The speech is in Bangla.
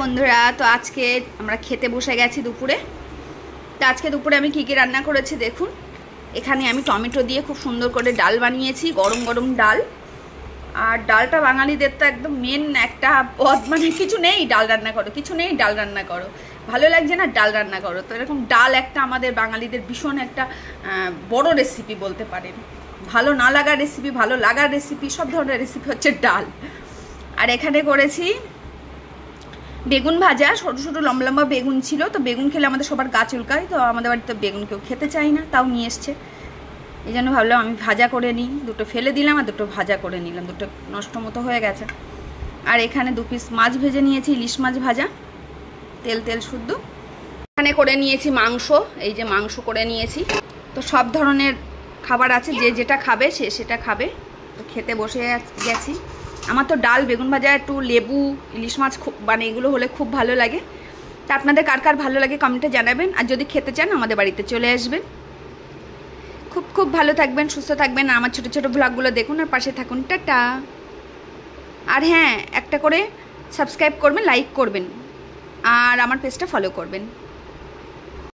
বন্ধুরা, তো আজকে আমরা খেতে বসে গেছি দুপুরে। তো আজকে দুপুরে আমি কি কি রান্না করেছি দেখুন। এখানে আমি টমেটো দিয়ে খুব সুন্দর করে ডাল বানিয়েছি, গরম গরম ডাল। আর ডালটা বাঙালিদের তো একদম মেন একটা পদ, মানে কিছু নেই ডাল রান্না করো, কিছু নেই ডাল রান্না করো, ভালো লাগছে না ডাল রান্না করো। তো এরকম ডাল একটা আমাদের বাঙালিদের ভীষণ একটা বড় রেসিপি বলতে পারেন। ভালো না লাগার রেসিপি, ভালো লাগার রেসিপি, সব ধরনের রেসিপি হচ্ছে ডাল। আর এখানে করেছি বেগুন ভাজা, ছোটো ছোটো লম্বা লম্বা বেগুন ছিল। তো বেগুন খেলে আমাদের সবার গা চুলকায়, তো আমাদের বাড়িতে বেগুন কেউ খেতে চায় না, তাও নিয়ে এসছে। এই জন্য ভাবলাম আমি ভাজা করে নিই, দুটো ফেলে দিলাম আর দুটো ভাজা করে নিলাম, দুটো নষ্ট মতো হয়ে গেছে। আর এখানে 2 পিস মাছ ভেজে নিয়েছি, ইলিশ মাছ ভাজা, তেল তেল শুদ্ধ। এখানে করে নিয়েছি মাংস, এই যে মাংস করে নিয়েছি। তো সব ধরনের খাবার আছে, যে যেটা খাবে সে সেটা খাবে। তো খেতে বসে গেছি। আমার তো ডাল, বেগুন ভাজা, একটু লেবু, ইলিশ মাছ খুব মানে এগুলো হলে খুব ভালো লাগে। তা আপনাদের কার কার ভালো লাগে কমেন্টে জানাবেন। আর যদি খেতে চান আমাদের বাড়িতে চলে আসবেন। খুব খুব ভালো থাকবেন, সুস্থ থাকবেন। আমার ছোটো ছোটো ব্লগগুলো দেখুন আর পাশে থাকুন। টাটা। আর হ্যাঁ, একটা করে সাবস্ক্রাইব করবেন, লাইক করবেন আর আমার পেজটা ফলো করবেন।